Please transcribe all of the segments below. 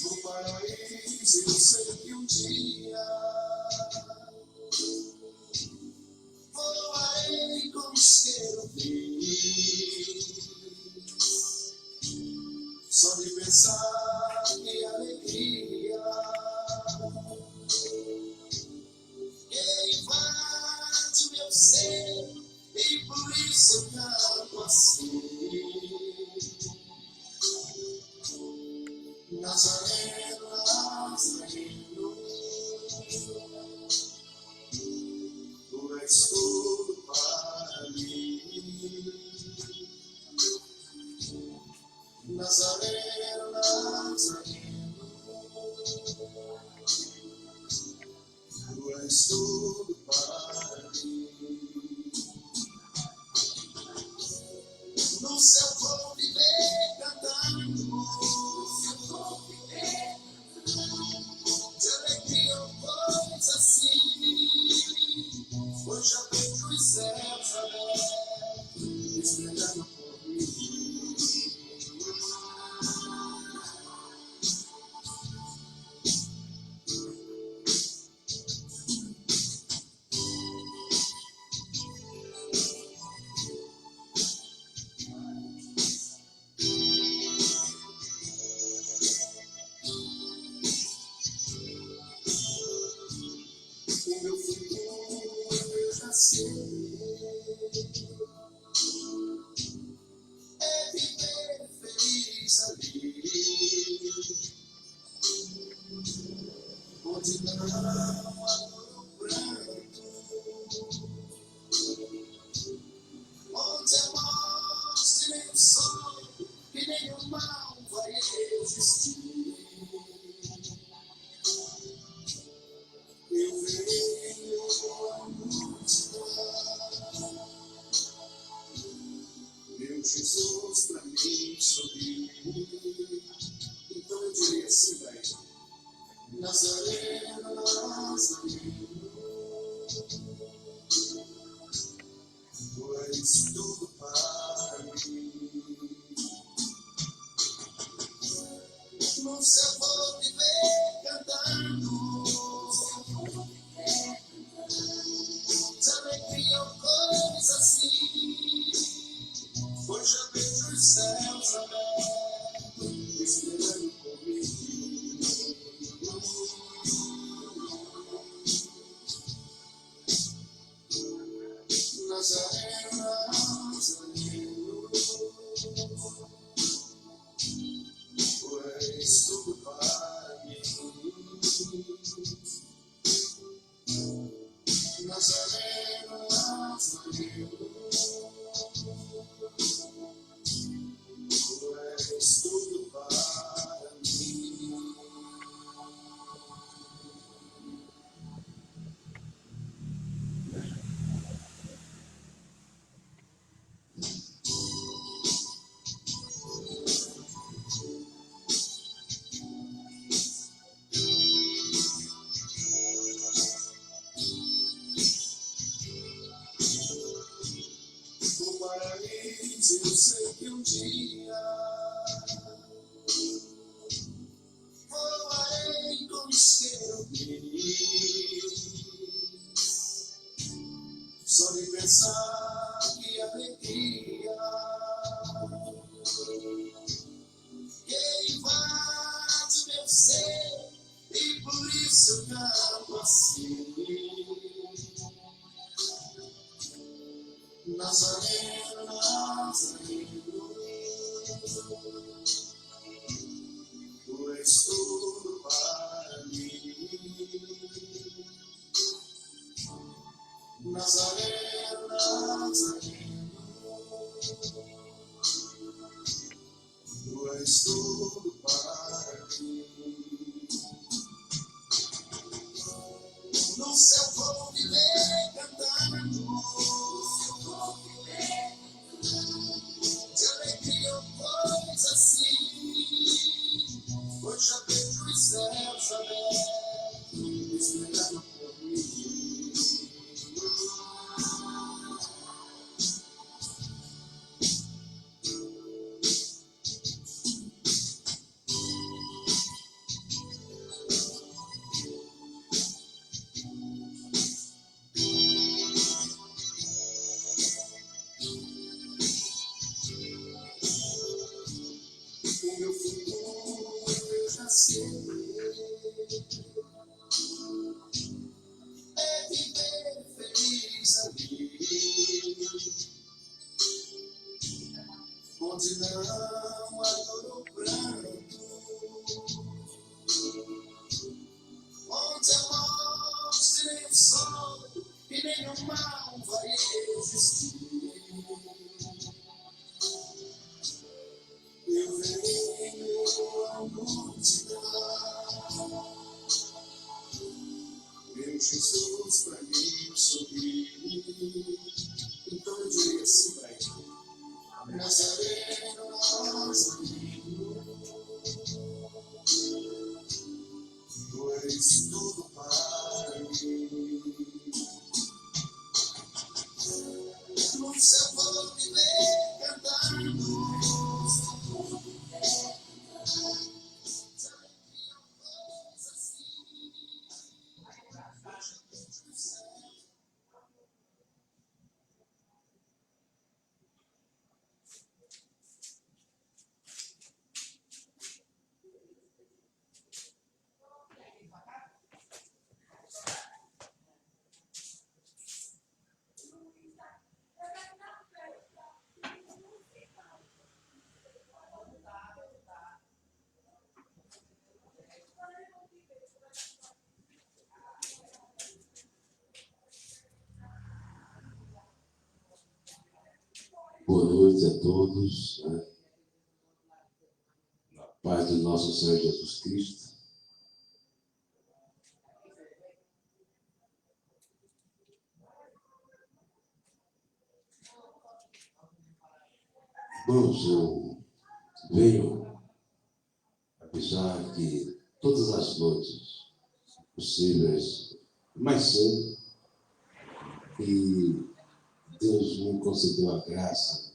No paraíso eu sei que um dia voarei como querubim. Só de pensar que alegria que invade meu ser, e por isso eu canto assim. Nazareno, Nazareno, tu és tudo para mim. Nazareno, Nazareno, tu és tudo para mim. No céu vou viver cantando, de alegria ou coisa assim. Hoje já vejo os céus abertos, esperando por mim. O meu futuro eu já sei, é viver feliz ali, onde não há dor pranto, onde a morte nem o sol e nem o mal vai existir. Eu venho a multidão, meu Jesus pra mim sorrir. Então eu diria assim, velho: Nazareno, Nazareno, tu és tudo para mim. No céu vou viver cantando, de alegria ou coisa assim. Hoje eu vejo os céus abertos, esperando por mim. Nazareno, Nazareno, tu és tudo para mim. Nazareno, Nazareno, tu és tudo para mim. No paraíso eu sei que um dia voarei como querubim. Só de pensar que alegria que invade meu ser, e por isso eu canto assim. Nazareno, Nazareno, tu és tudo para mim. Nazareno, Nazareno, tu és tudo para mim. No céu vou viver cantando, de alegria ou coisa assim. nascer é viver feliz ali, onde não há dor ou pranto, onde a morte nem o sol e nem o mal vai existir. Eu venho à multidão, meu Jesus pra mim sorrir. Então eu diria assim pra ele: Nazareno, Nazareno, tu és tudo para mim. No céu vou me ver cantando, Boa noite a todos, né? Na paz do nosso Senhor Jesus Cristo. Irmãos, eu venho avisar que todas as noites possíveis, mais cedo, que Deus me concedeu a graça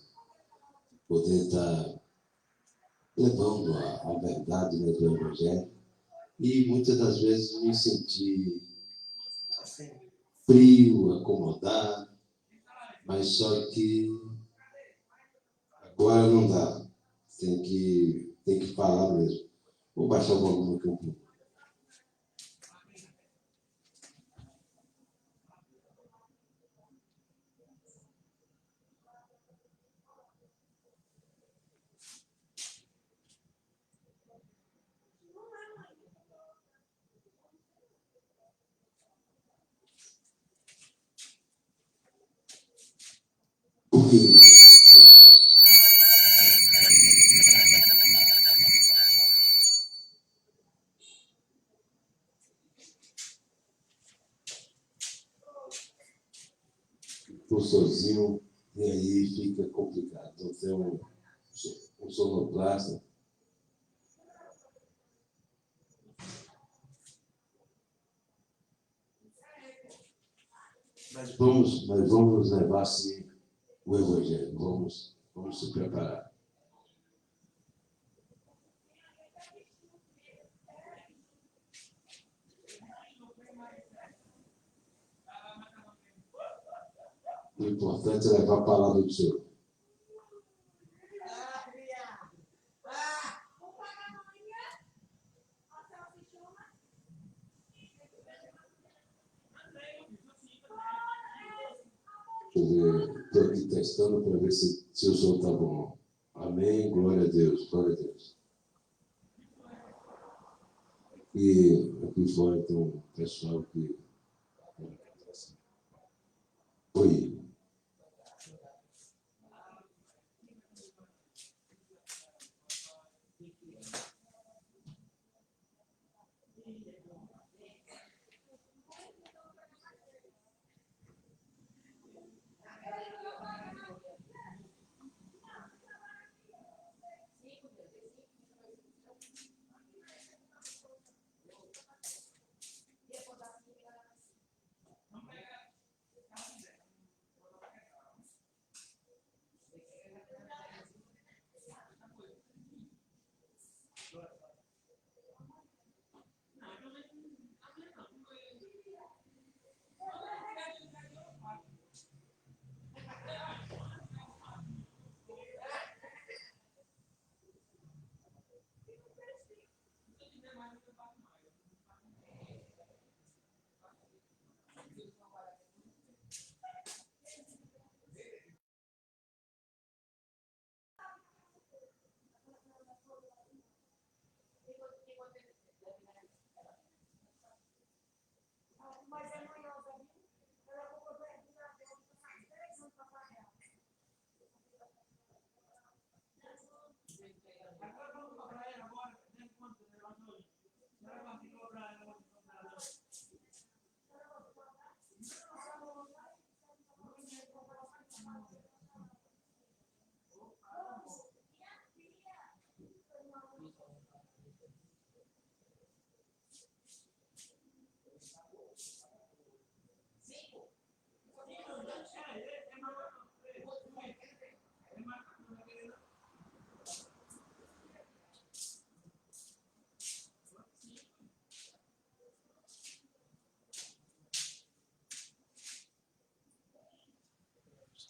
de poder estar levando a verdade, né, do Evangelho, e muitas das vezes me senti frio, acomodado, mas só que agora não dá, tem que falar mesmo. Vou baixar o volume aqui um pouco. Porque estou sozinho e aí fica complicado. Então tem um sonoplasta. Mas vamos levar assim o Evangelho. Vamos se preparar. O importante é levar a palavra do Senhor. Estou aqui testando para ver se o som está bom. Amém, glória a Deus, glória a Deus. E aqui fora tem um pessoal que... Oi.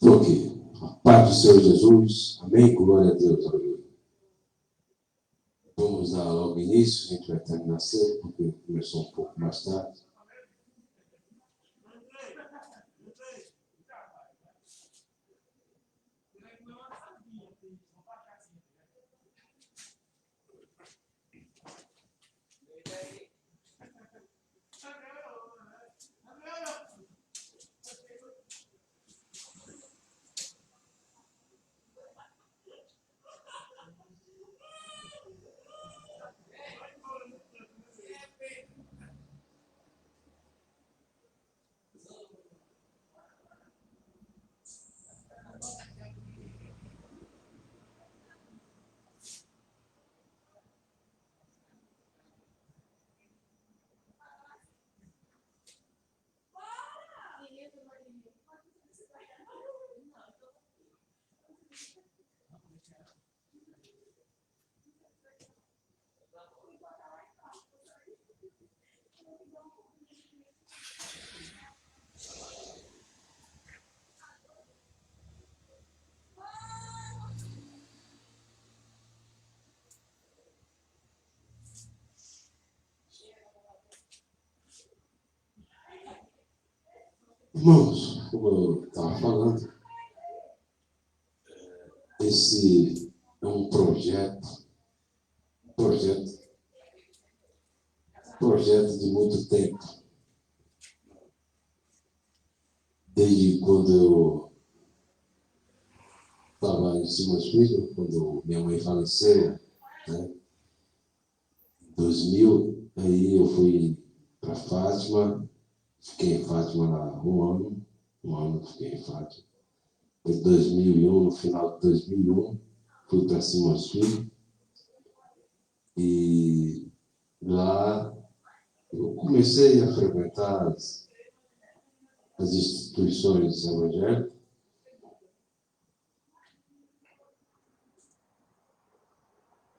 Estou aqui. A paz do Senhor Jesus. Amém? Glória a Deus. Aleluia. Vamos dar logo início. A gente vai terminar cedo, porque começou um pouco mais tarde. Irmãos, como eu estava falando, esse é um projeto de muito tempo. Desde quando eu estava em Simões Filho, quando minha mãe faleceu, né? Em 2000, aí eu fui para Fátima, fiquei em Fátima lá um ano fiquei em Fátima. Em 2001, no final de 2001, fui para Simões Filho e lá eu comecei a frequentar as instituições evangélicas.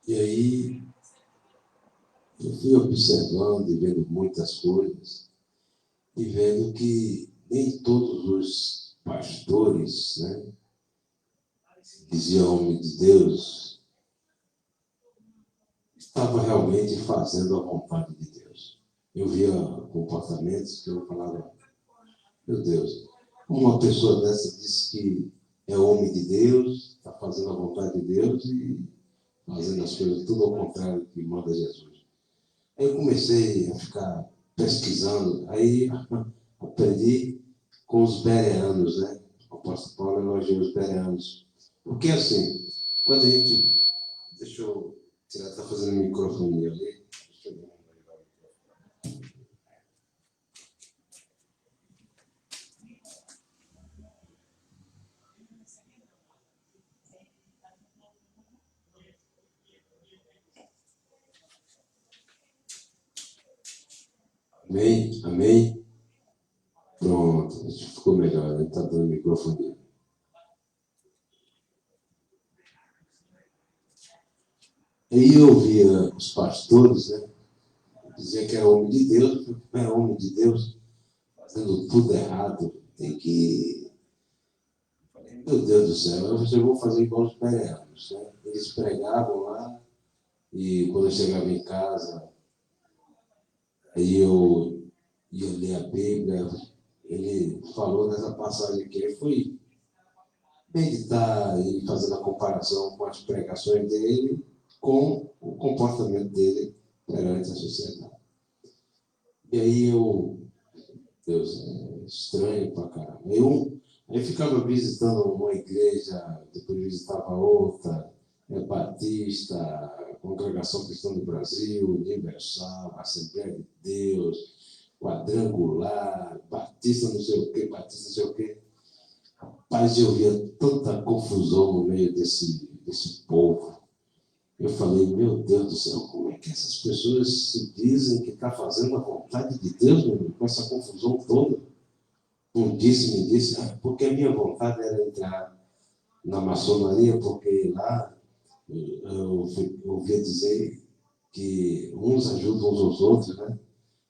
E aí eu fui observando e vendo muitas coisas e vendo que nem todos os pastores, né, diziam homem de Deus, estavam realmente fazendo a vontade de Deus. Eu via comportamentos que eu falava, meu Deus, uma pessoa dessa diz que é homem de Deus, está fazendo a vontade de Deus e fazendo as coisas tudo ao contrário do que manda Jesus. Aí eu comecei a ficar pesquisando, aí aprendi com os bereanos, né? O apóstolo Paulo elogiou os bereanos. Porque assim, quando a gente... Deixa eu tirar, está fazendo microfonia ali. Deixa eu ver. Amém? Amém? Pronto, acho que ficou melhor, ele está dando microfonia. Aí eu via os pastores, né? Dizia que era homem de Deus, não é homem de Deus, fazendo tudo errado, tem que... Meu Deus do céu, eu vou fazer igual os bereanos, né? Eles pregavam lá, e quando eu chegava em casa, aí eu ia ler a Bíblia, ele falou nessa passagem aqui, eu fui meditar e fazendo a comparação com as pregações dele, com o comportamento dele perante a sociedade. E aí Deus, é estranho pra caramba. Aí ficava visitando uma igreja, depois visitava outra, Batista, Congregação Cristã do Brasil, Universal, Assembleia de Deus, Quadrangular, Batista não sei o quê, Batista não sei o quê. Rapaz, eu via tanta confusão no meio desse povo. Eu falei, meu Deus do céu, como é que essas pessoas se dizem que está fazendo a vontade de Deus, meu irmão, com essa confusão toda? Me disse, porque a minha vontade era entrar na maçonaria, porque lá eu ouvia dizer que uns ajudam uns aos outros, né?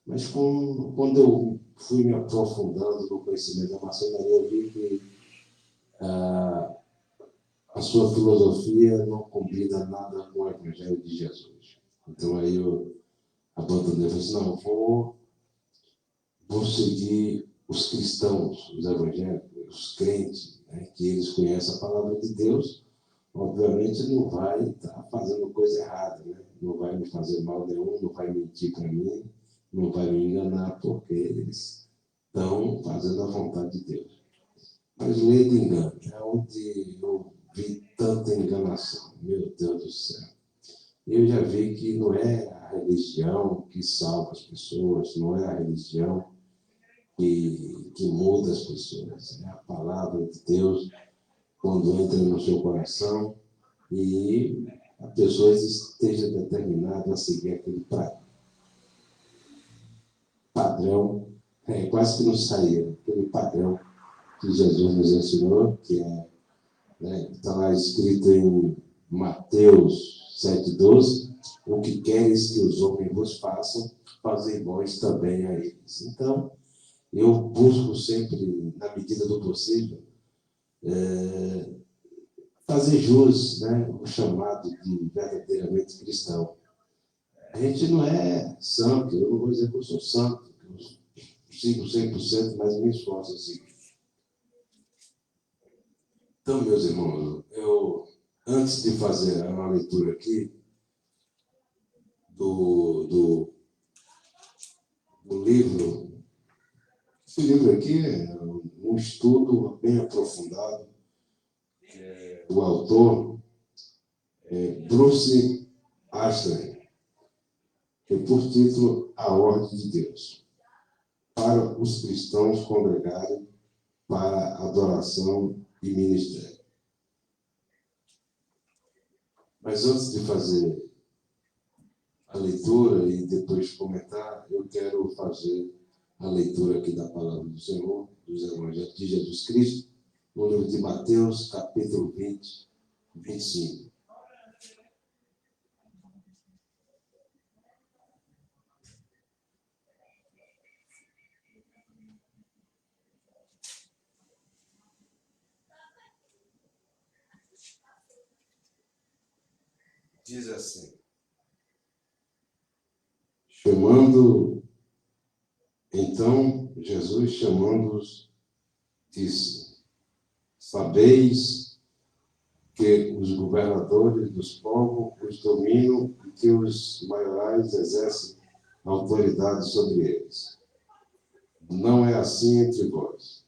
Mas quando eu fui me aprofundando no conhecimento da maçonaria, eu vi que a sua filosofia não combina nada com o Evangelho de Jesus. Então aí eu abandonei, eu falei assim, não, vou seguir os cristãos, os evangélicos, os crentes, né, que eles conhecem a palavra de Deus, obviamente não vai estar fazendo coisa errada, né? Não vai me fazer mal nenhum, não vai mentir para mim, não vai me enganar, porque eles estão fazendo a vontade de Deus. Mas lei de engano, é onde eu vi tanta enganação, meu Deus do céu. Eu já vi que não é a religião que salva as pessoas, não é a religião que muda as pessoas. É a palavra de Deus quando entra no seu coração e a pessoa esteja determinada a seguir aquele padrão, quase que não saía, aquele padrão que Jesus nos ensinou, que está lá escrito em Mateus 7,12, o que queres que os homens vos façam, fazei vós também a eles. Então, eu busco sempre, na medida do possível, fazer jus, né, o chamado de verdadeiramente cristão. A gente não é santo, eu não vou dizer que eu sou santo, eu sigo 100%, mas me esforço assim. Então, meus irmãos, antes de fazer uma leitura aqui do livro, esse livro aqui é um estudo bem aprofundado. O autor é Bruce Ashley, que por título A Ordem de Deus, para os cristãos congregarem para adoração e ministério. Mas antes de fazer a leitura e depois comentar, eu quero fazer a leitura aqui da palavra do Senhor, dos Evangelhos de Jesus Cristo, no livro de Mateus, capítulo 20, 25. Diz assim, então Jesus chamando-os, disse, sabeis que os governadores dos povos os dominam e que os maiorais exercem autoridade sobre eles. Não é assim entre vós.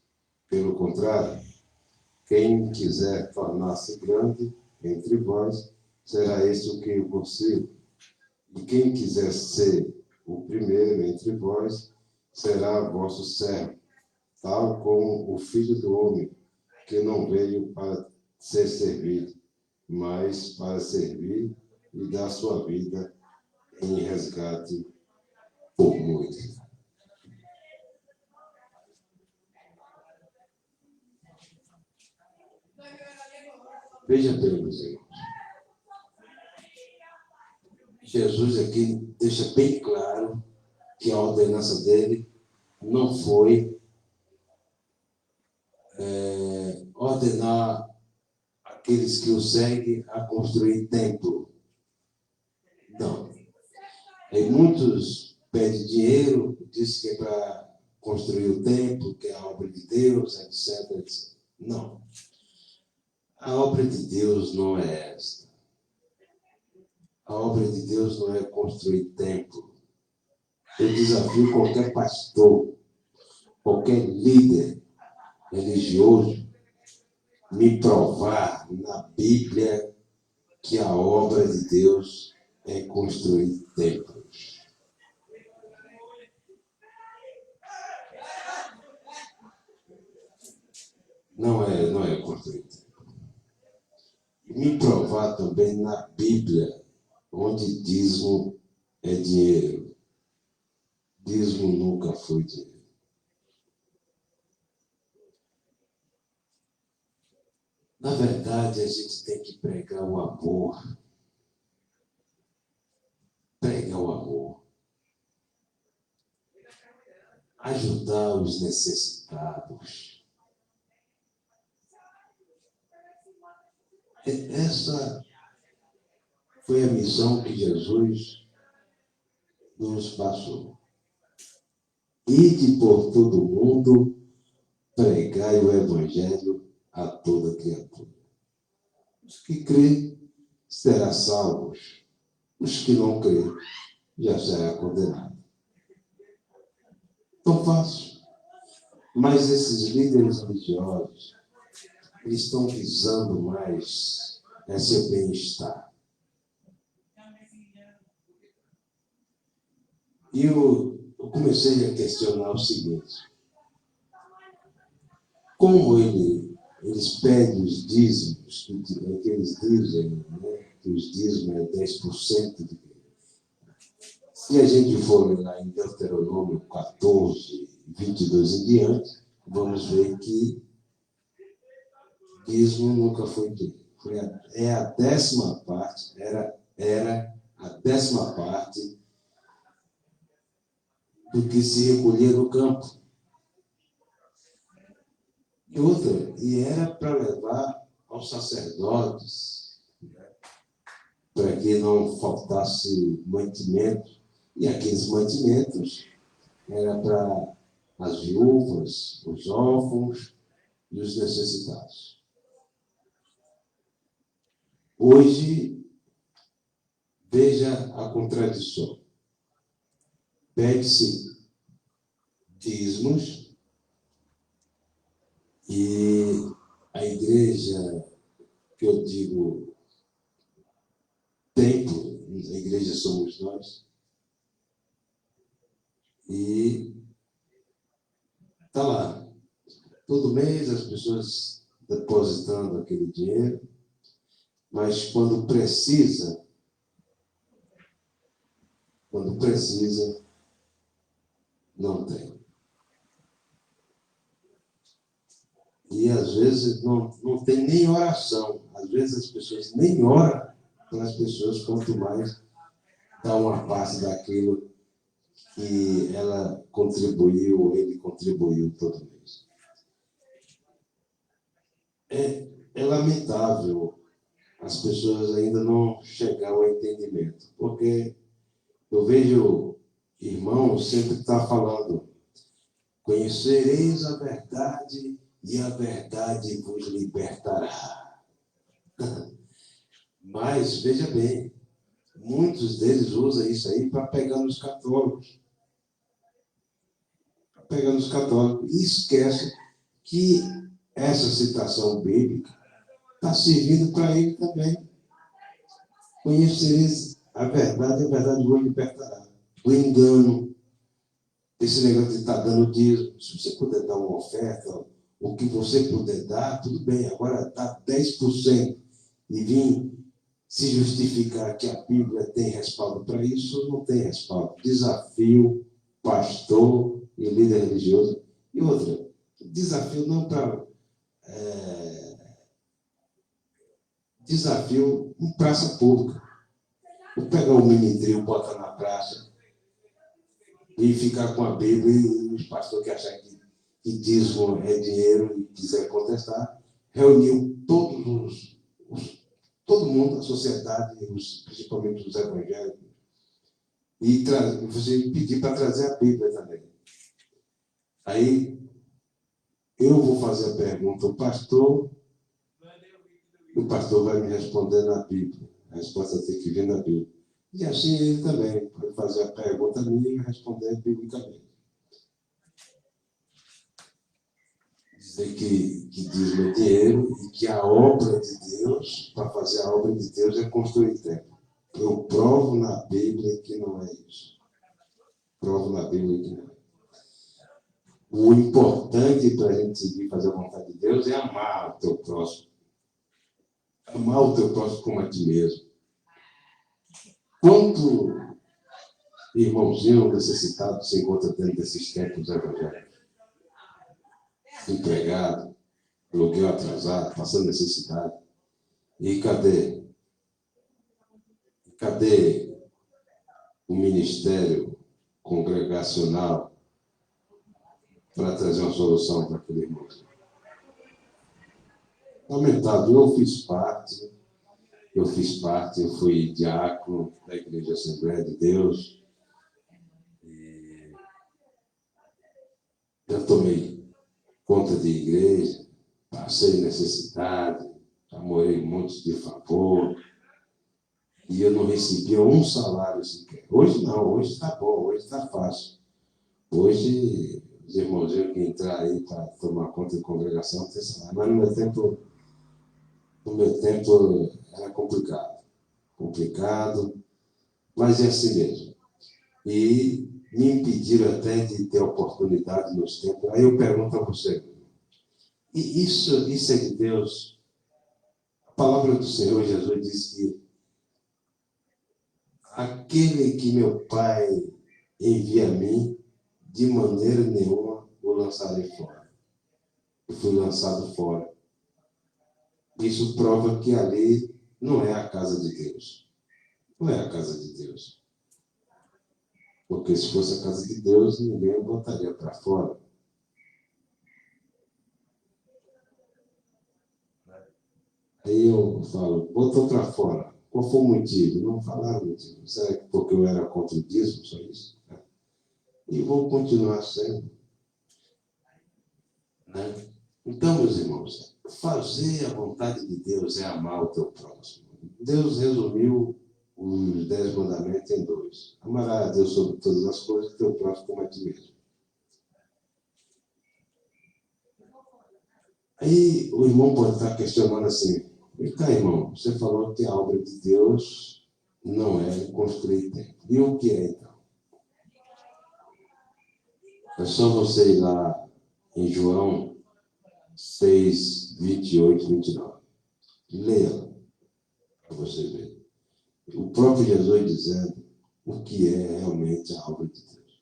Pelo contrário, quem quiser tornar-se grande entre vós, será este o que vos sirva. E quem quiser ser o primeiro entre vós, será vosso servo, tal como o Filho do Homem, que não veio para ser servido, mas para servir e dar sua vida em resgate por muitos. Veja bem, meus irmãos. Jesus aqui deixa bem claro que a ordenança dele não foi ordenar aqueles que o seguem a construir templo. Não. E muitos pedem dinheiro, dizem que é para construir o templo, que é a obra de Deus, etc, etc. Não. A obra de Deus não é esta. A obra de Deus não é construir templo. Eu desafio qualquer pastor, qualquer líder religioso, me provar na Bíblia que a obra de Deus é construir templos. Não é construir templos. Me provar também na Bíblia onde dízimo é dinheiro. Dízimo nunca foi dinheiro. Na verdade, a gente tem que pregar o amor. Pregar o amor. Ajudar os necessitados. Essa foi a missão que Jesus nos passou. Ide por todo mundo, pregai o Evangelho a toda criatura. Os que crêem serão salvos. Os que não crêem já serão condenados. Tão fácil. Mas esses líderes religiosos, eles estão visando mais seu bem-estar. E eu comecei a questionar o seguinte: como eles pedem os dízimos, que eles dizem, né, que os dízimos é 10% de. Se a gente for lá em Deuteronômio 14, 22 em diante, vamos ver que dízimo nunca foi dinheiro. É a 10ª parte, era a 10ª parte do que se recolhia no campo. E era para levar aos sacerdotes, para que não faltasse mantimento. E aqueles mantimentos era para as viúvas, os órfãos e os necessitados. Hoje, veja a contradição. Pede-se dízimos e a igreja, que eu digo templo, a igreja somos nós, e está lá. Todo mês as pessoas depositando aquele dinheiro, mas quando precisa, não tem. E às vezes não tem nem oração. Às vezes as pessoas nem oram pelas pessoas, quanto mais dá uma parte daquilo que ela contribuiu, ou ele contribuiu todo mês. É lamentável as pessoas ainda não chegarem ao entendimento, porque eu vejo irmãos sempre estar falando: conhecereis a verdade e a verdade vos libertará. Mas, veja bem, muitos deles usam isso aí para pegar nos católicos. E esquece que essa citação bíblica está servindo para ele também. Conhecereis a verdade vos libertará. Do engano, esse negócio de estar dando dízimo, se você puder dar uma oferta, o que você puder dar, tudo bem. Agora, dar 10% e vir se justificar que a Bíblia tem respaldo para isso, não tem respaldo. Desafio pastor e líder religioso. E outra, desafio não para... desafio em praça pública. Vou pegar o mini-trio, botar na praça e ficar com a Bíblia, e os pastores que acham que dízimo é dinheiro e quiser contestar, reuniu todo mundo, a sociedade, principalmente os evangélicos, e você pedir para trazer a Bíblia também. Aí eu vou fazer a pergunta ao pastor, e o pastor vai me responder na Bíblia. A resposta tem que vir na Bíblia. E assim ele também pode fazer a pergunta a mim e responder biblicamente. Dizer que dízimo é dinheiro e que a obra de Deus, para fazer a obra de Deus, é construir templo. Eu provo na Bíblia que não é isso. Provo na Bíblia que não é. O importante para a gente seguir fazer a vontade de Deus é amar o teu próximo. Amar o teu próximo como a ti mesmo. Quanto irmãozinho necessitado se encontra dentro desses tempos evangélicos? Empregado, aluguel atrasado, passando necessidade. E cadê? Cadê o ministério congregacional para trazer uma solução para aquele irmãozinho? Lamentável, eu fiz parte, eu fui diácono da Igreja Assembleia de Deus. E eu tomei conta de igreja, passei necessidade, já morei em montes de favor, e eu não recebia um salário sequer. Hoje não, hoje está bom, hoje está fácil. Hoje, os irmãozinhos que entrar aí para tomar conta de congregação tem salário, mas no meu tempo era complicado, mas é assim mesmo. E me impediram até de ter oportunidade nos tempos. Aí eu pergunto a você, e isso é de Deus? A palavra do Senhor Jesus diz que aquele que meu Pai envia a mim, de maneira nenhuma o lançarei fora. Eu fui lançado fora. Isso prova que ali não é a casa de Deus. Não é a casa de Deus. Porque se fosse a casa de Deus, ninguém o botaria para fora. Aí eu falo, botou para fora. Qual foi o motivo? Não falaram o motivo. Será que porque eu era contra o dízimo, só isso? E vou continuar sendo. Né? Então, meus irmãos, fazer a vontade de Deus é amar o teu próximo. Deus resumiu os 10 mandamentos em 2. Amarás a Deus sobre todas as coisas, teu próximo como a ti mesmo. Aí o irmão pode estar questionando assim, tá, irmão, você falou que a obra de Deus não é construir templo. E o que é, então? É só você ir lá em João 6, 28, 29. Leia para você ver. O próprio Jesus dizendo o que é realmente a obra de Deus.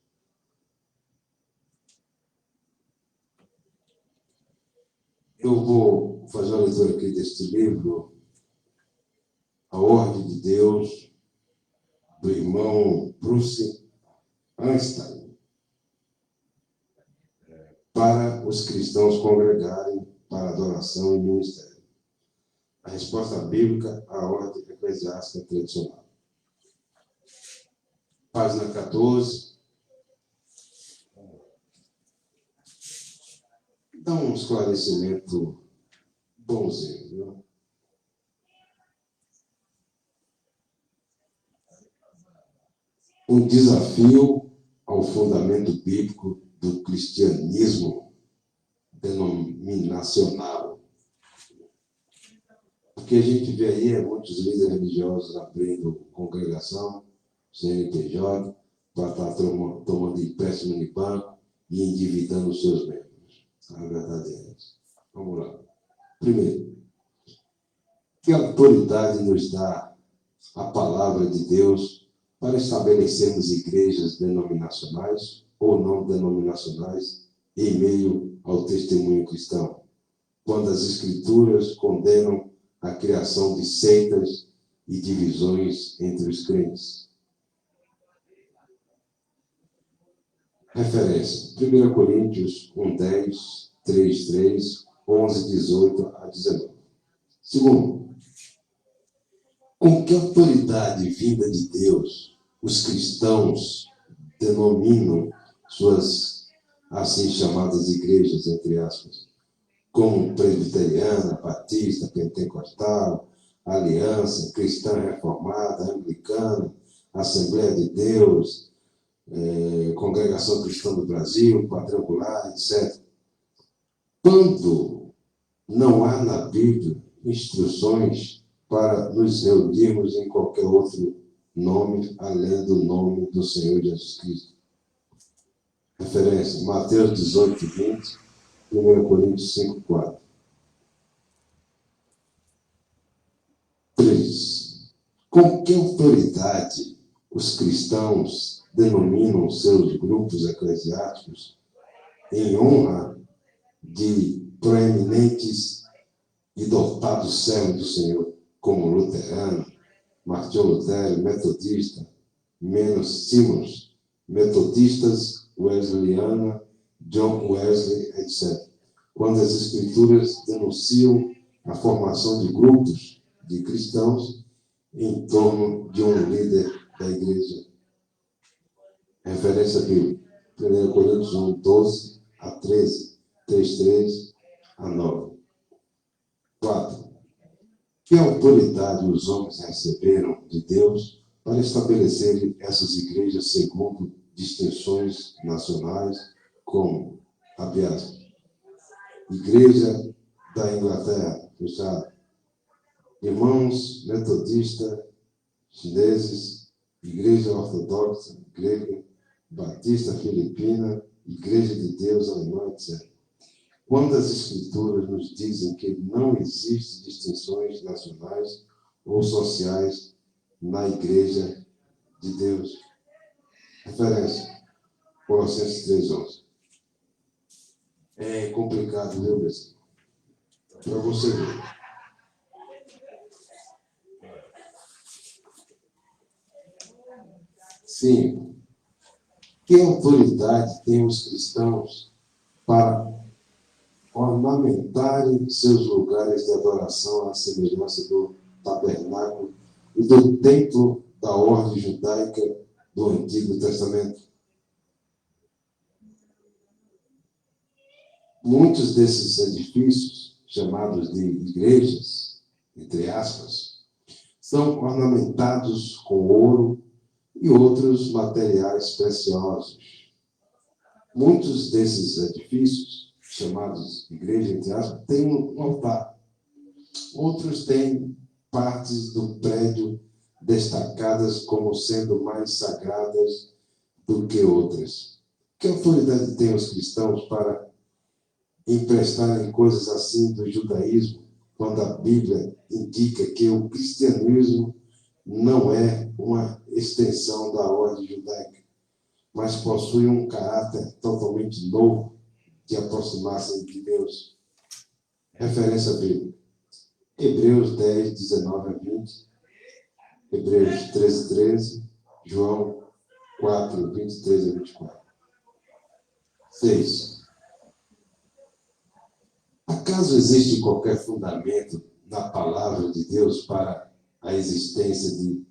Eu vou fazer uma leitura aqui deste livro, A Ordem de Deus, do irmão Bruce Einstein, para os cristãos congregarem para adoração e ministério. A resposta bíblica à ordem eclesiástica tradicional. Página 14. Dá um esclarecimento bonzinho, viu? Um desafio ao fundamento bíblico do cristianismo denominacional. O que a gente vê aí é muitos líderes religiosos abrindo congregação, CNPJ, para estar tomando empréstimo de banco e endividando os seus membros. A verdade é essa. Vamos lá. Primeiro, que autoridade nos dá a palavra de Deus para estabelecermos igrejas denominacionais ou não denominacionais em meio ao testemunho cristão, quando as Escrituras condenam a criação de seitas e divisões entre os crentes? Referência: 1 Coríntios 1:10, 3:3, 11:18 a 19. Segundo, com que autoridade vinda de Deus os cristãos denominam suas assim chamadas igrejas, entre aspas, como presbiteriana, batista, pentecostal, aliança, cristã reformada, anglicana, Assembleia de Deus, Congregação Cristã do Brasil, Quadrangular, etc. Quando não há na Bíblia instruções para nos reunirmos em qualquer outro nome, além do nome do Senhor Jesus Cristo. Referência, Mateus 18, 20, 1 Coríntios 5, 4. 3. Com que autoridade os cristãos denominam seus grupos eclesiásticos em honra de proeminentes e dotados servos do Senhor, como luterano, Martinho Lutero, metodista, Menos Simons, metodistas, Wesleyana, John Wesley, etc. Quando as Escrituras denunciam a formação de grupos de cristãos em torno de um líder da igreja. Referência bíblica, 1 Coríntios 1, 12 a 13, 3, 3 a 9. 4. Que autoridade os homens receberam de Deus para estabelecerem essas igrejas segundo distinções nacionais, como, abre aspas, Igreja da Inglaterra, fechado, Irmãos Metodistas Chineses, Igreja Ortodoxa Grega, Batista Filipina, Igreja de Deus Alemã, etc. Quando as Escrituras nos dizem que não existem distinções nacionais ou sociais na Igreja de Deus. Referência, Colossenses 3:11. É complicado, viu, pessoal? Para você ver. Sim. Que autoridade têm os cristãos para ornamentarem seus lugares de adoração à semelhança do tabernáculo e do templo da ordem judaica do Antigo Testamento? Muitos desses edifícios, chamados de igrejas, entre aspas, são ornamentados com ouro e outros materiais preciosos. Muitos desses edifícios, chamados de igreja, entre aspas, têm um altar. Outros têm partes do prédio destacadas como sendo mais sagradas do que outras. Que autoridade têm os cristãos para emprestarem coisas assim do judaísmo, quando a Bíblia indica que o cristianismo não é uma extensão da ordem judaica, mas possui um caráter totalmente novo de aproximar-se de Deus? Referência bíblica. Hebreus 10, 19 a 20, Hebreus 13, 13, João 4, 23 a 24. 6. Acaso existe qualquer fundamento na palavra de Deus para a existência de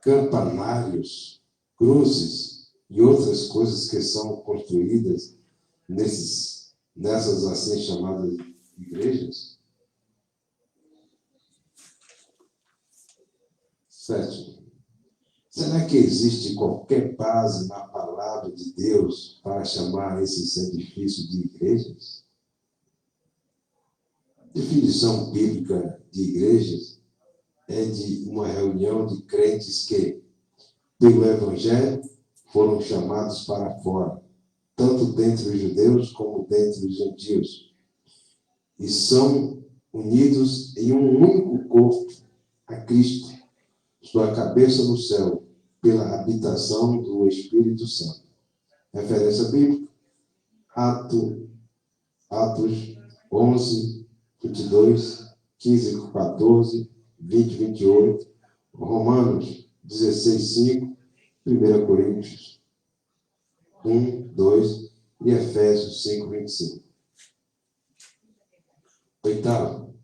campanários, cruzes e outras coisas que são construídas nessas assim chamadas igrejas? 7. Será que existe qualquer base na palavra de Deus para chamar esses edifícios de igrejas? A definição bíblica de igrejas é de uma reunião de crentes que, pelo Evangelho, foram chamados para fora, tanto dentre os judeus como dentre os gentios, e são unidos em um único corpo, a Cristo, sua cabeça no céu, pela habitação do Espírito Santo. Referência bíblica, Atos 11, 22, 15, 14, 20, 28, Romanos 16, 5, 1 Coríntios 1, 2 e Efésios 5, 25. 8.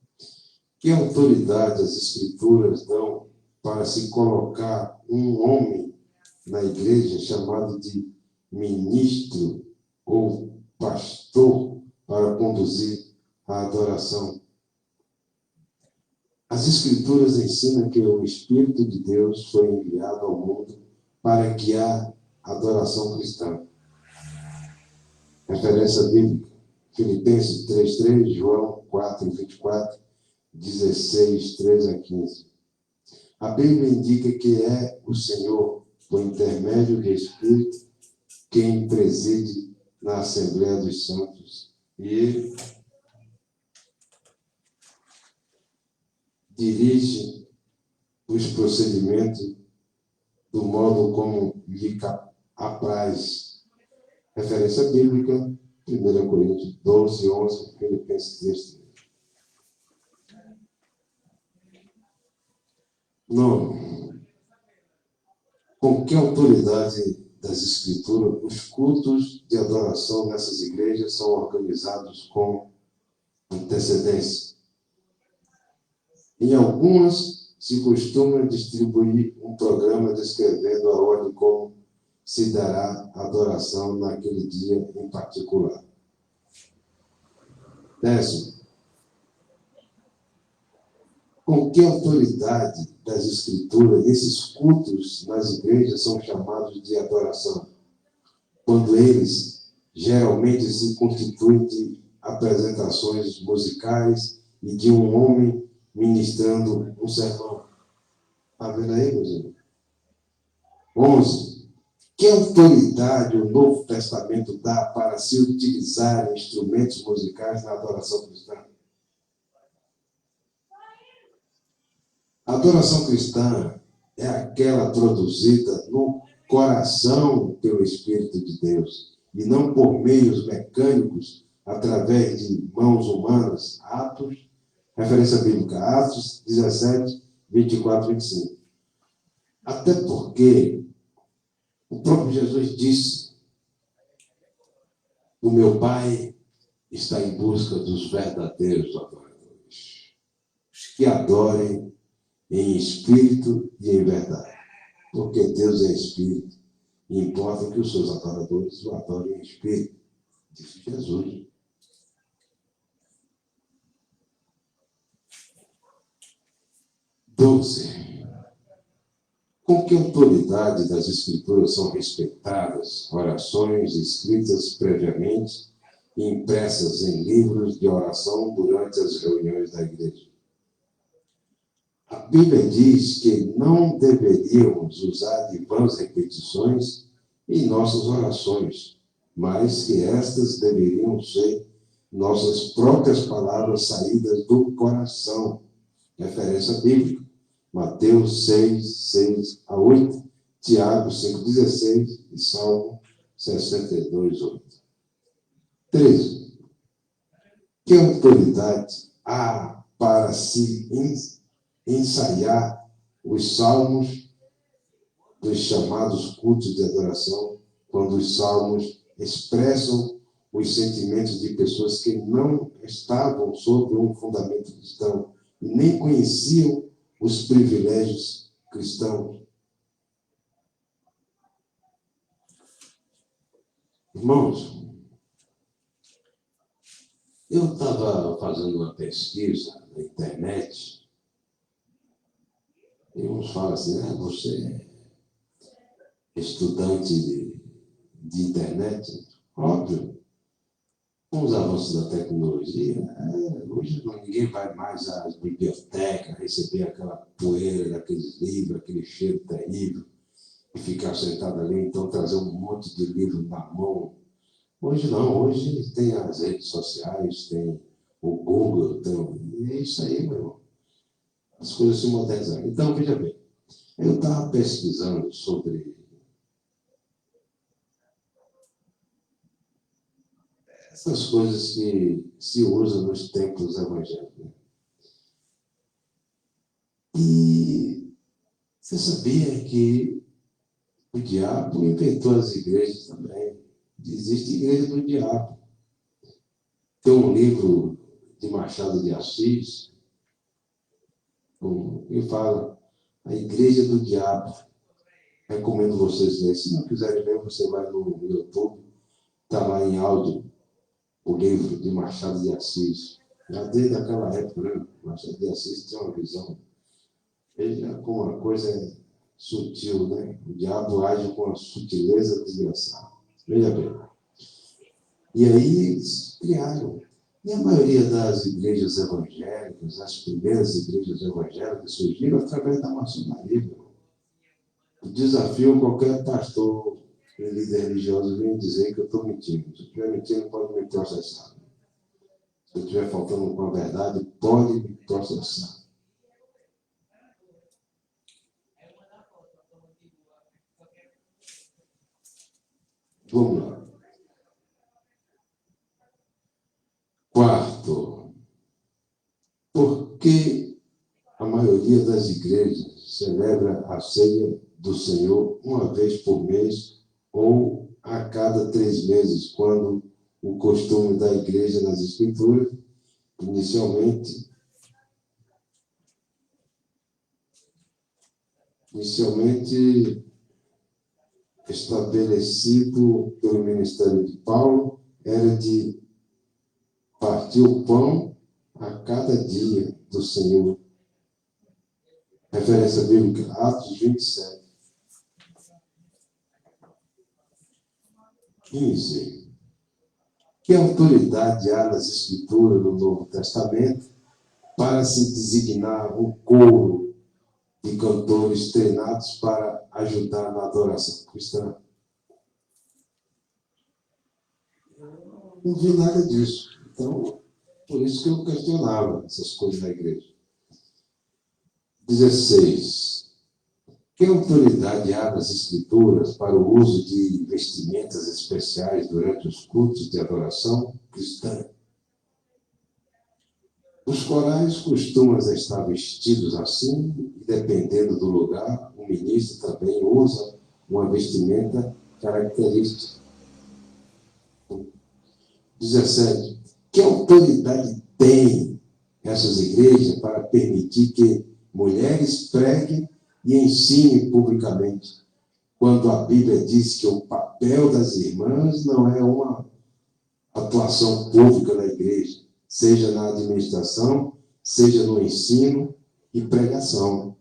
Que autoridade as Escrituras dão para se colocar um homem na igreja chamado de ministro ou pastor para conduzir a adoração? As Escrituras ensinam que o Espírito de Deus foi enviado ao mundo para guiar a adoração cristã. Referência bíblica, Filipenses 3:3, João 4:24, 16, 13 a 15. A Bíblia indica que é o Senhor, por intermédio do Espírito, quem preside na Assembleia dos Santos. E Ele dirige os procedimentos do modo como lhe apraz. Referência bíblica, 1 Coríntios 12, 11, Filipenses 3. Não. Com que autoridade das Escrituras, os cultos de adoração nessas igrejas são organizados com antecedência? Em algumas, se costuma distribuir um programa descrevendo a ordem como se dará adoração naquele dia em particular. 10. Com que autoridade das Escrituras esses cultos nas igrejas são chamados de adoração, quando eles geralmente se constituem de apresentações musicais e de um homem ministrando um sermão? Está vendo aí, meus irmãos? 11. Que autoridade o Novo Testamento dá para se utilizar instrumentos musicais na adoração cristã? A adoração cristã é aquela produzida no coração pelo Espírito de Deus, e não por meios mecânicos, através de mãos humanas. Atos, referência bíblica, Atos 17, 24, 25. Até porque o próprio Jesus disse: o meu Pai está em busca dos verdadeiros adoradores, os que adorem em espírito e em verdade. Porque Deus é espírito, e importa que os seus adoradores o adorem em espírito, disse Jesus. Com que autoridade das Escrituras são respeitadas orações escritas previamente e impressas em livros de oração durante as reuniões da igreja? A Bíblia diz que não deveríamos usar de vãs repetições em nossas orações, mas que estas deveriam ser nossas próprias palavras saídas do coração. Referência bíblica, Mateus 6, 6 a 8, Tiago 5, 16 e Salmo 62, 8. 13. Que autoridade há para se ensaiar os salmos dos chamados cultos de adoração, quando os salmos expressam os sentimentos de pessoas que não estavam sob um fundamento cristão e nem conheciam os privilégios cristãos? Irmãos, eu estava fazendo uma pesquisa na internet e uns falam assim: você é estudante de internet? Óbvio. Com os avanços da tecnologia, hoje ninguém vai mais às bibliotecas receber aquela poeira daqueles livros, aquele cheiro terrível, e ficar sentado ali, então trazer um monte de livro na mão. Hoje não, hoje tem as redes sociais, tem o Google, e é isso aí, meu irmão. As coisas se modernizaram. Então, veja bem, eu estava pesquisando sobre essas coisas que se usam nos templos evangélicos. E você sabia que o diabo inventou as igrejas também? Existe igreja do diabo. Tem um livro de Machado de Assis que fala A Igreja do Diabo. Recomendo vocês lerem. Se não quiserem ler, você vai no YouTube, está lá em áudio o livro de Machado de Assis. Já desde aquela época, né? Machado de Assis tinha uma visão. Ele, como uma coisa sutil, né? O diabo age com a sutileza desgraçada. Veja bem. E aí eles criaram. E a maioria das igrejas evangélicas, as primeiras igrejas evangélicas, surgiram através da maçonaria. O desafio qualquer pastor e líder religioso vem dizer que eu estou mentindo. Se eu estiver mentindo, pode me processar. Se eu estiver faltando com a verdade, pode me processar. Vamos lá. Quarto, por que a maioria das igrejas celebra a ceia do Senhor uma vez por mês ou a cada 3 meses, quando o costume da igreja nas Escrituras, inicialmente estabelecido pelo ministério de Paulo, era de partir o pão a cada dia do Senhor. Referência bíblica, Atos 27, 15. Que autoridade há nas Escrituras do Novo Testamento para se designar um coro de cantores treinados para ajudar na adoração cristã? Não vi nada disso. Então, por isso que eu questionava essas coisas na igreja. 16. Que autoridade há nas Escrituras para o uso de vestimentas especiais durante os cultos de adoração cristã? Os corais costumam estar vestidos assim, e dependendo do lugar, o ministro também usa uma vestimenta característica. 17. Que autoridade tem essas igrejas para permitir que mulheres preguem e ensinem publicamente, quando a Bíblia diz que o papel das irmãs não é uma atuação pública da igreja, seja na administração, seja no ensino e pregação?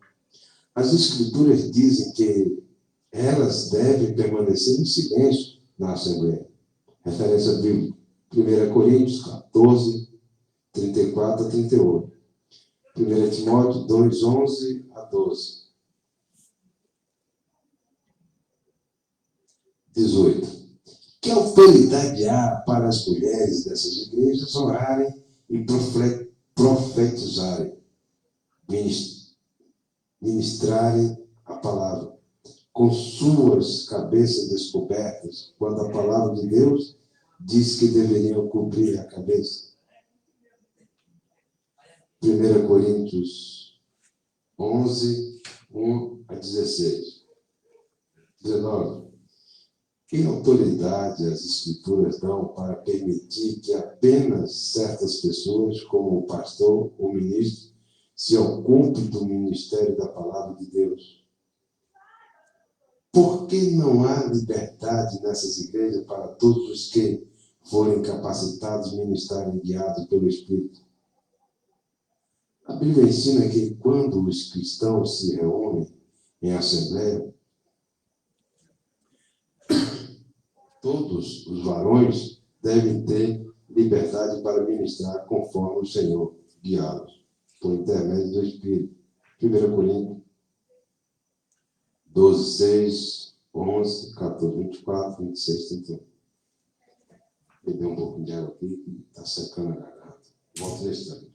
As Escrituras dizem que elas devem permanecer em silêncio na Assembleia. Referência bíblica, 1 Coríntios 14, 34 a 38. 1 Timóteo 2, 11 a 12. 18. Que autoridade há para as mulheres dessas igrejas orarem e profetizarem, ministrarem a palavra, com suas cabeças descobertas, quando a palavra de Deus diz que deveriam cobrir a cabeça? 1 Coríntios 11, 1 a 16. 19. Que autoridade as Escrituras dão para permitir que apenas certas pessoas, como o pastor ou ministro, se ocupem do ministério da palavra de Deus? Por que não há liberdade nessas igrejas para todos os que forem capacitados ministrarem guiados pelo Espírito? A Bíblia ensina que quando os cristãos se reúnem em assembleia, todos os varões devem ter liberdade para ministrar conforme o Senhor guiá-los, por intermédio do Espírito. 1 Coríntios 12, 6, 11, 14, 24, 26, 31. Beber um pouquinho de água aqui, que está secando a garganta. Volto nesse instante.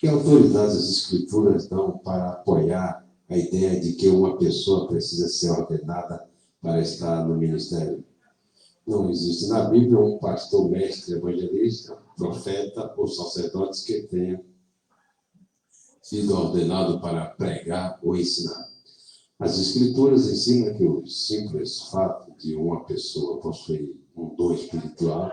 Que autoridade as Escrituras dão para apoiar a ideia de que uma pessoa precisa ser ordenada para estar no ministério? Não existe na Bíblia um pastor, mestre, evangelista, profeta ou sacerdote que tenha sido ordenado para pregar ou ensinar. As Escrituras ensinam que o simples fato de uma pessoa possuir um dom espiritual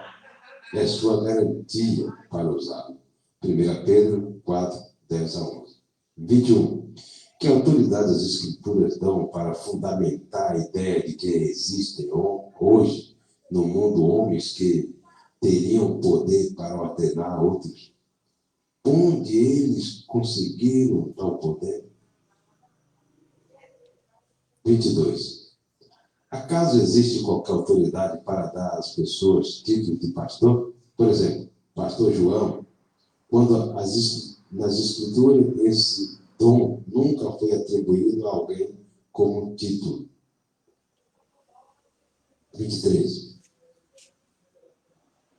é sua garantia para usá-lo. 1 Pedro 4, 10 a 11. 21. Que autoridade as Escrituras dão para fundamentar a ideia de que existem hoje no mundo homens que teriam poder para ordenar outros? Onde eles conseguiram tal poder? 22. Acaso existe qualquer autoridade para dar às pessoas títulos de pastor? Por exemplo, pastor João, quando nas Escrituras esse dom nunca foi atribuído a alguém como título. 23.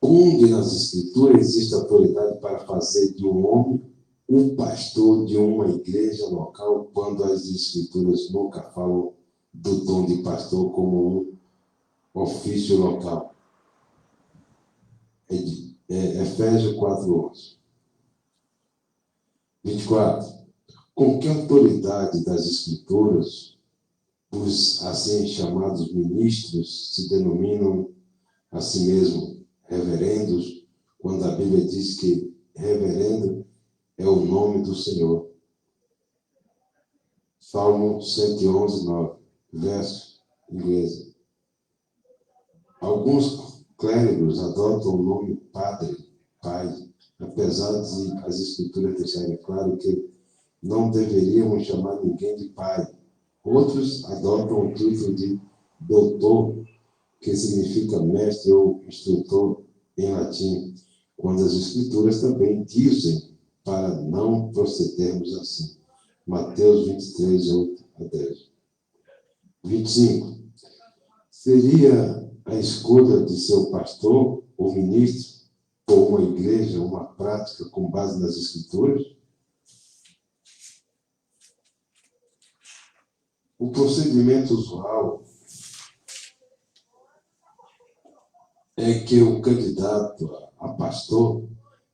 Onde nas Escrituras existe autoridade para fazer de um homem o pastor de uma igreja local, quando as Escrituras nunca falam do dom de pastor como um ofício local? Efésios 4:11. 24. Com que autoridade das Escrituras os assim chamados ministros se denominam a si mesmos reverendos, quando a Bíblia diz que reverendo é o nome do Senhor? Salmo 111, 9, verso inglês. Alguns clérigos adotam o nome padre, pai, apesar de as Escrituras deixarem claro que não deveríamos chamar ninguém de pai. Outros adotam o título de doutor, que significa mestre ou instrutor em latim, quando as Escrituras também dizem para não procedermos assim. Mateus 23, 8 a 10. 25. Seria a escolha de seu pastor ou ministro ou uma igreja uma prática com base nas Escrituras? O procedimento usual é que o candidato a pastor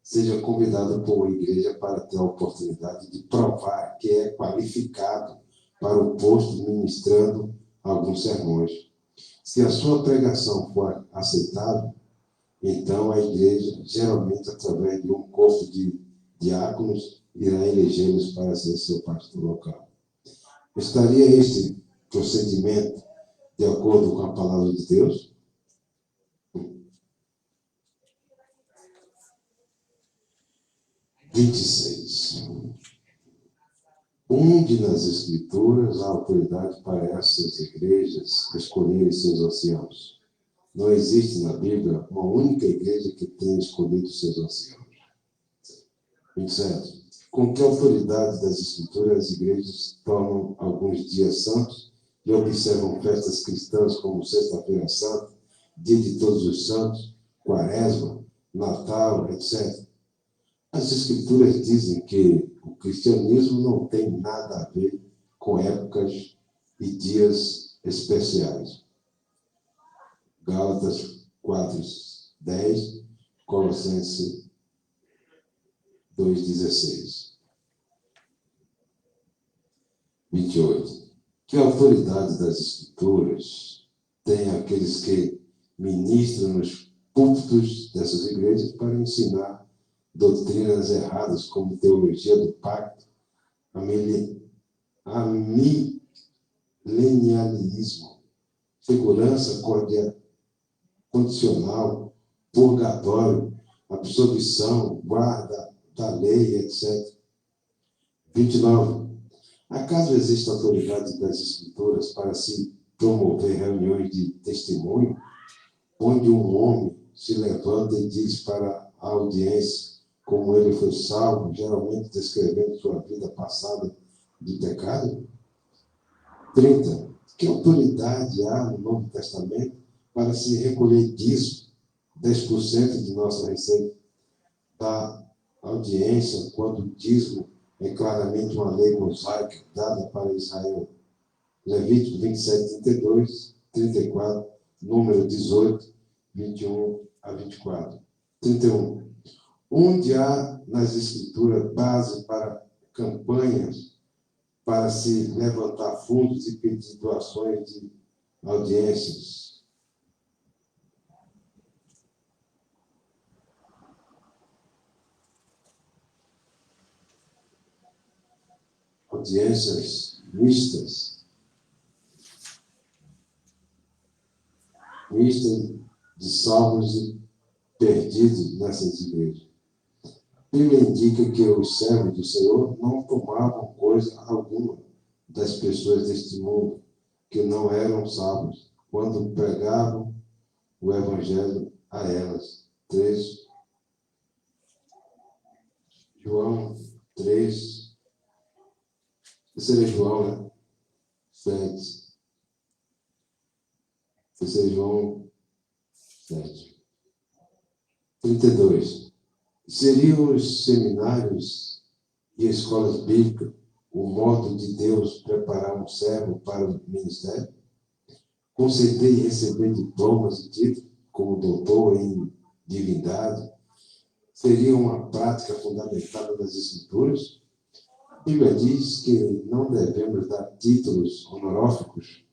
seja convidado por uma igreja para ter a oportunidade de provar que é qualificado para o posto ministrando alguns sermões. Se a sua pregação for aceitável, então a igreja, geralmente através de um corpo de diáconos, irá elegê-los para ser seu pastor local. Estaria este procedimento de acordo com a palavra de Deus? 26. Onde nas Escrituras há autoridade para essas igrejas escolherem seus anciãos? Não existe na Bíblia uma única igreja que tenha escolhido seus anciãos. 27. Com que autoridade das Escrituras as igrejas tornam alguns dias santos e observam festas cristãs como Sexta-feira Santa, Dia de Todos os Santos, Quaresma, Natal, etc.? As Escrituras dizem que o cristianismo não tem nada a ver com épocas e dias especiais. Gálatas 4:10, Colossenses 2:16. 28. Que autoridade das Escrituras tem aqueles que ministram nos púlpitos dessas igrejas para ensinar doutrinas erradas, como teologia do pacto, amilenialismo, segurança condicional, purgatório, absolvição, guarda da lei, etc. 29. Acaso existe autoridade das Escrituras para se promover reuniões de testemunho, onde um homem se levanta e diz para a audiência como ele foi salvo, geralmente descrevendo sua vida passada de pecado? 30. Que autoridade há no Novo Testamento para se recolher dízimo, 10% de nossa receita, da audiência, quando o dízimo é claramente uma lei mosaica dada para Israel. Levítico 27, 32, 34, número 18, 21 a 24. 31. Onde há nas Escrituras base para campanhas para se levantar fundos e pedir doações de audiências? Audiências mistas de salvos e perdidos nessas igrejas. A Bíblia indica que os servos do Senhor não tomavam coisa alguma das pessoas deste mundo que não eram salvos, quando pregavam o Evangelho a elas. 3 João 3, terceiro João, né? 7. Terceiro João 7. 32. Seriam os seminários e escolas bíblicas o modo de Deus preparar um servo para o ministério? Conceder e receber diplomas e títulos, como doutor em divindade, seria uma prática fundamentada nas Escrituras? A Bíblia diz que não devemos dar títulos honoríficos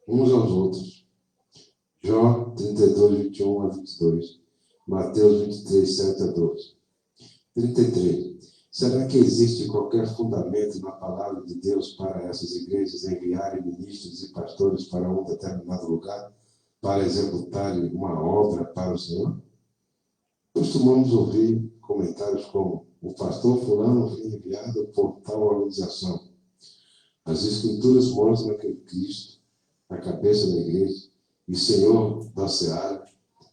uns aos outros. Jó 32, 21 a 22. Mateus 23, 7 a 12. 33. Será que existe qualquer fundamento na palavra de Deus para essas igrejas enviarem ministros e pastores para um determinado lugar para executarem uma obra para o Senhor? Costumamos ouvir comentários como: o pastor fulano foi enviado por tal organização. As Escrituras mostram que Cristo, a cabeça da igreja e Senhor da seara,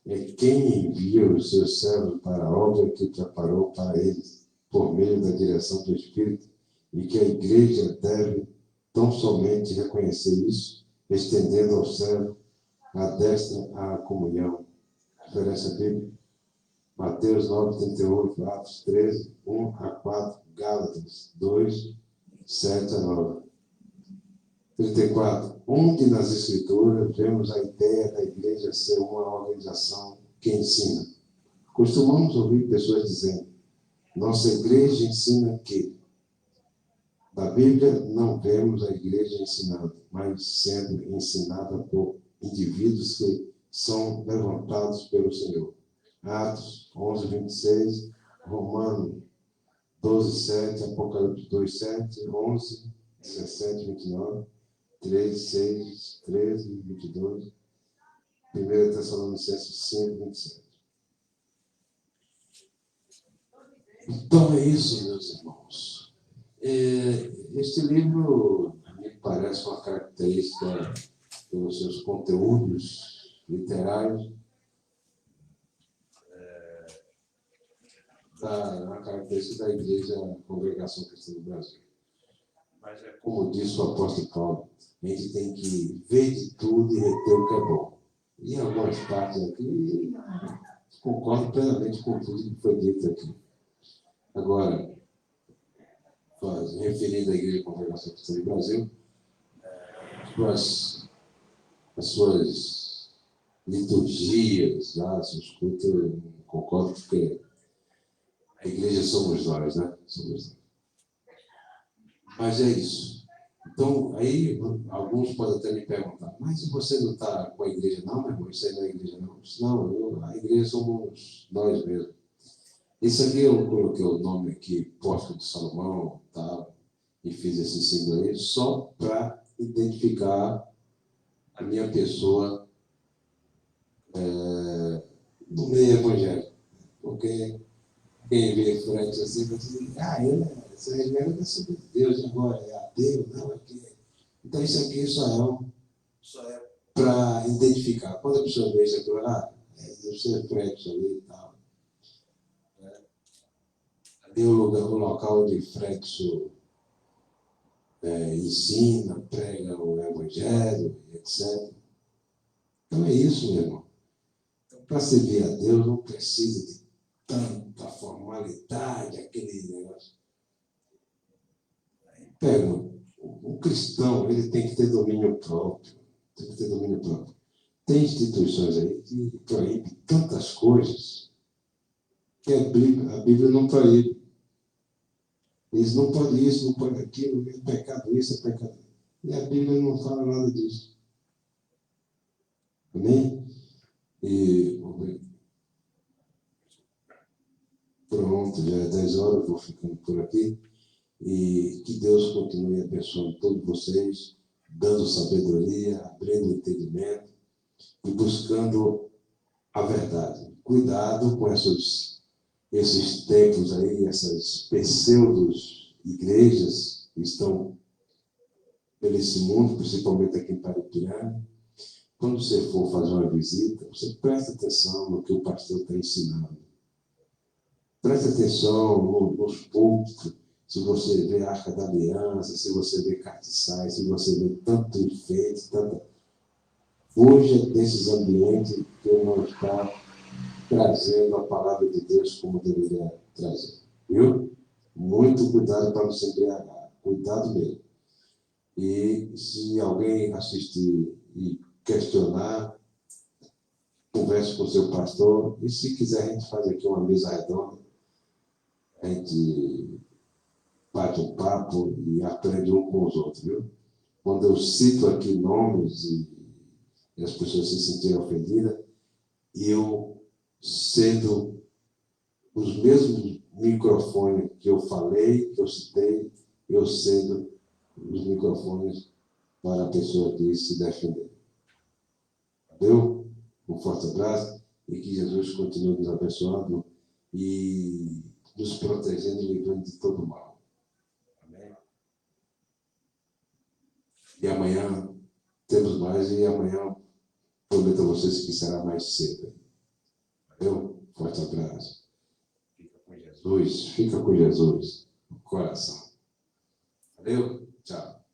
é quem envia os seus servos para a obra que preparou para eles, por meio da direção do Espírito, e que a igreja deve tão somente reconhecer isso, estendendo ao servo a destra à comunhão. Referência bíblica: Mateus 9, 38, Atos 13, 1 a 4, Gálatas 2, 7 a 9. 34. Onde nas Escrituras vemos a ideia da igreja ser uma organização que ensina? Costumamos ouvir pessoas dizendo: nossa igreja ensina que. Na Bíblia não vemos a igreja ensinando, mas sendo ensinada por indivíduos que são levantados pelo Senhor. Atos 11, 26, Romanos 12, 7, Apocalipse 2, 7, 11, 17, 29, 13, 6, 13, 22, 1 Tessalonicenses 5, 27. Então é isso, meus irmãos. Este livro me parece uma característica pelos seus conteúdos literários, uma característica da Igreja Congregação Cristã do Brasil. Mas é como disse o apóstolo Paulo, a gente tem que ver de tudo e reter o que é bom. E em algumas partes aqui, concordo plenamente com tudo que foi dito aqui. Agora, referindo à Igreja Congregação Cristã do Brasil, as suas liturgias, seus cultos, eu concordo, porque a igreja somos nós, né? Somos nós. Mas é isso. Então, aí, alguns podem até me perguntar: mas você não está com a igreja? Não, meu irmão, isso aí não é igreja, não. Não, a igreja somos nós mesmos. Isso aqui eu coloquei o nome aqui, Pórtico de Salomão, tá? E fiz esse símbolo aí, só para identificar a minha pessoa no meio evangélico. Porque quem vê Fred assim, vai dizer: essa regra é sobre Deus, agora é ateu, não é que. Então isso aqui só é para identificar. Quando a pessoa vê isso aqui, deve ser Fred ali e tal. Ali é o local onde Frexo ensina, prega o Evangelho, etc. Então é isso, meu irmão. para servir a Deus não precisa de tanta formalidade, aquele negócio. Pega, o cristão, ele tem que ter domínio próprio. Tem que ter domínio próprio. Tem instituições aí que proíbem tantas coisas que a Bíblia não proíbe. Eles não podem isso, não podem aquilo, é pecado isso, é pecado. E a Bíblia não fala nada disso. Amém? E pronto, já é 10 horas, vou ficando por aqui. E que Deus continue abençoando todos vocês, dando sabedoria, abrindo entendimento e buscando a verdade. Cuidado com esses templos aí, essas pseudo-igrejas que estão nesse mundo, principalmente aqui em Paripiranga. Quando você for fazer uma visita, você presta atenção no que o pastor está ensinando. Preste atenção nos púlpitos, se você vê a Arca da Aliança, se você vê castiçais, se você vê tanto enfeite, tanta... Fuja desses ambientes que não está trazendo a palavra de Deus como deveria trazer. Viu? Muito cuidado para não se embriagar. Cuidado mesmo. E se alguém assistir e questionar, converse com o seu pastor. E se quiser, a gente faz aqui uma mesa redonda. A gente bate um papo e aprende um com os outros, viu? Quando eu cito aqui nomes e as pessoas se sentirem ofendidas, eu cedo os mesmos microfones que eu falei, que eu citei, eu cedo os microfones para a pessoa que se defender. Valeu? Um forte abraço e que Jesus continue nos abençoando e nos protegendo e livrando de todo mal. Amém? E amanhã temos mais, e amanhã prometo a vocês que será mais cedo. Valeu? Forte abraço. Fica com Jesus no coração. Valeu? Tchau.